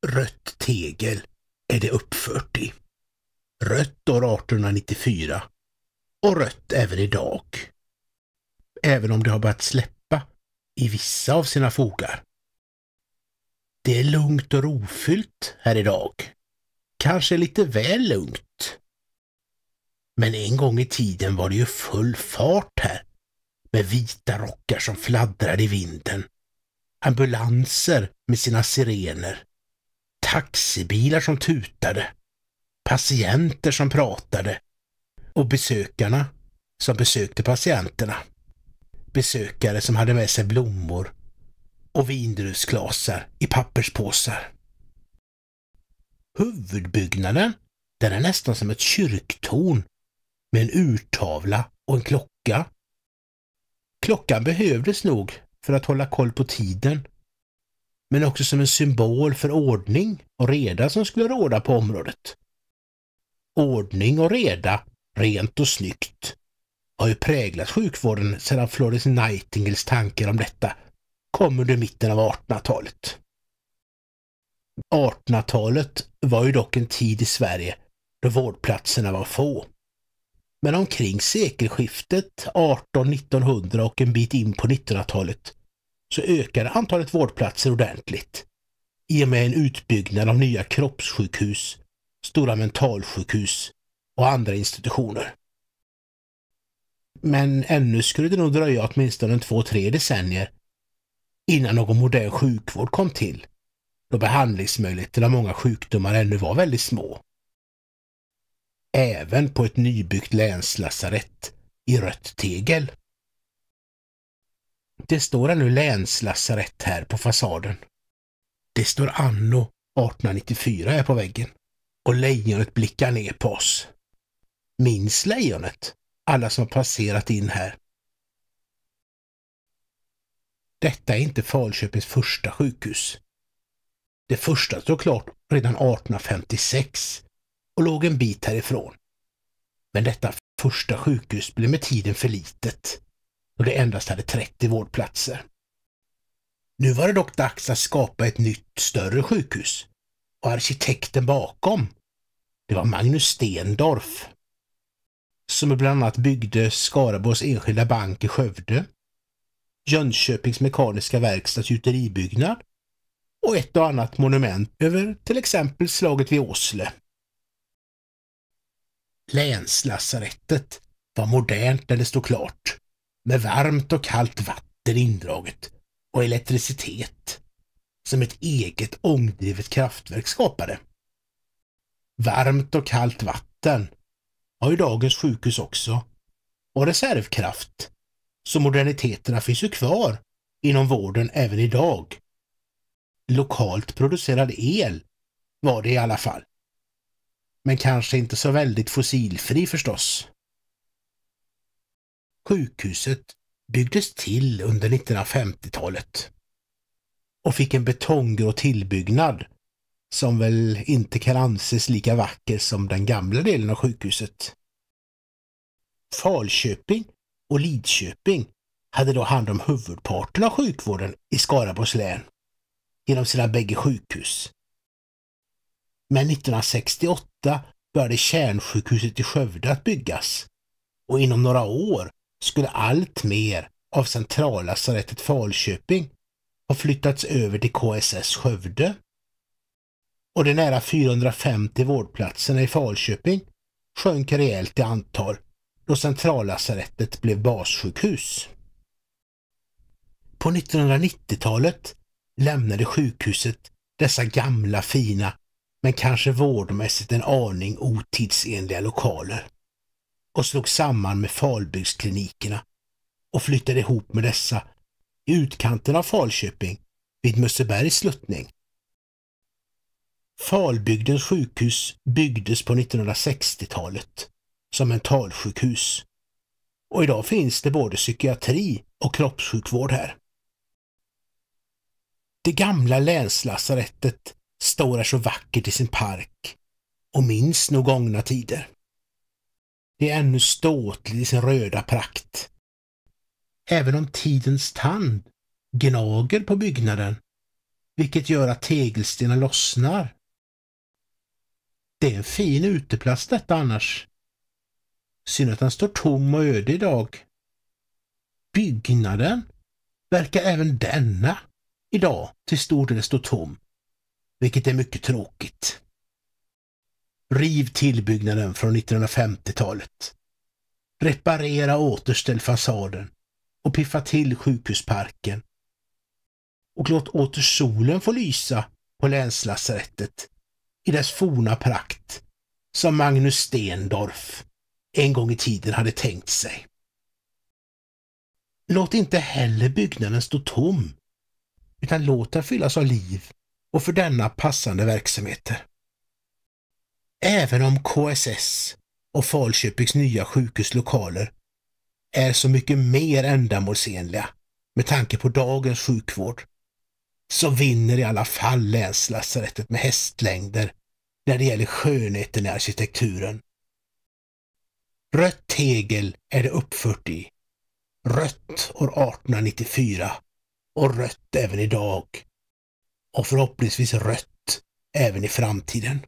Rött tegel är det uppfört i. Rött år 1894 och rött även idag. Även om det har börjat släppa i vissa av sina fogar. Det är lugnt och rofyllt här idag. Kanske lite väl lugnt. Men en gång i tiden var det ju full fart här. Med vita rockar som fladdrade i vinden. Ambulanser med sina sirener. Taxibilar som tutade. Patienter som pratade. Och besökarna som besökte patienterna. Besökare som hade med sig blommor och vindruvsglasar i papperspåsar. Huvudbyggnaden, den är nästan som ett kyrktorn med en urtavla och en klocka. Klockan behövdes nog för att hålla koll på tiden, men också som en symbol för ordning och reda som skulle råda på området. Ordning och reda, rent och snyggt, har ju präglat sjukvården sedan Florence Nightingales tankar om detta kom under mitten av 1800-talet. 1800-talet var ju dock en tid i Sverige då vårdplatserna var få. Men omkring sekelskiftet 1800-1900 och en bit in på 1900-talet så ökade antalet vårdplatser ordentligt i och med en utbyggnad av nya kroppssjukhus, stora mentalsjukhus och andra institutioner. Men ännu skulle det nog dröja åtminstone 2-3 decennier innan någon modern sjukvård kom till, då behandlingsmöjligheterna av många sjukdomar ännu var väldigt små. Även på ett nybyggt länslasarett i rött tegel. Det står ännu länslasarett här på fasaden. Det står anno 1894 här på väggen och lejonet blickar ner på oss. Minns lejonet alla som har passerat in här? Detta är inte Falköpings första sjukhus. Det första stod klart redan 1856 och låg en bit härifrån. Men detta första sjukhus blev med tiden för litet och det endast hade 30 vårdplatser. Nu var det dock dags att skapa ett nytt större sjukhus och arkitekten bakom, det var Magnus Stendorf, som bland annat byggde Skaraborgs enskilda bank i Skövde, Jönköpings mekaniska verkstads gjuteribyggnad och ett och annat monument över till exempel slaget vid Åsle. Länslasarettet var modernt när det stod klart, med varmt och kallt vatten indraget och elektricitet som ett eget ångdrivet kraftverk skapade. Varmt och kallt vatten har ju dagens sjukhus också och reservkraft, så moderniteterna finns ju kvar inom vården även idag. Lokalt producerad el var det i alla fall. Men kanske inte så väldigt fossilfri förstås. Sjukhuset byggdes till under 1950-talet och fick en betonggrå tillbyggnad som väl inte kan anses lika vacker som den gamla delen av sjukhuset. Falköping och Lidköping hade då hand om huvudparten av sjukvården i Skaraborgs län genom sina bägge sjukhus. Men 1968 började kärnsjukhuset i Skövde att byggas och inom några år skulle allt mer av centrallasarettet Falköping ha flyttats över till KSS Skövde. Och de nära 450 vårdplatserna i Falköping sjönk rejält i antal då centrallasarettet blev bassjukhus. På 1990-talet lämnade sjukhuset dessa gamla fina men kanske vårdmässigt en aning otidsenliga lokaler och slog samman med Falbygdsklinikerna och flyttade ihop med dessa i utkanten av Falköping vid Mössebergs sluttning. Falbygdens sjukhus byggdes på 1960-talet som mentalsjukhus och idag finns det både psykiatri och kroppssjukvård här. Det gamla länslasarettet står här så vackert i sin park och minns nog gångna tider. Det är ännu ståtligt i sin röda prakt. Även om tidens tand gnager på byggnaden vilket gör att tegelstenar lossnar. Det är en fin uteplats detta annars. Synd att den står tom och öde idag. Byggnaden verkar även denna idag till stor del stå tom, vilket är mycket tråkigt. Riv tillbyggnaden från 1950-talet. Reparera och återställ fasaden och piffa till sjukhusparken. Och låt åter solen få lysa på länslasarettet i dess forna prakt som Magnus Stendorf en gång i tiden hade tänkt sig. Låt inte heller byggnaden stå tom, utan låt den fyllas av liv och för denna passande verksamheter. Även om KSS och Falköpings nya sjukhuslokaler är så mycket mer ändamålsenliga med tanke på dagens sjukvård, så vinner i alla fall länslasarettet med hästlängder när det gäller skönheten i arkitekturen. Rött tegel är det uppfört i. Rött år 1894 och rött även idag. Och förhoppningsvis rött även i framtiden.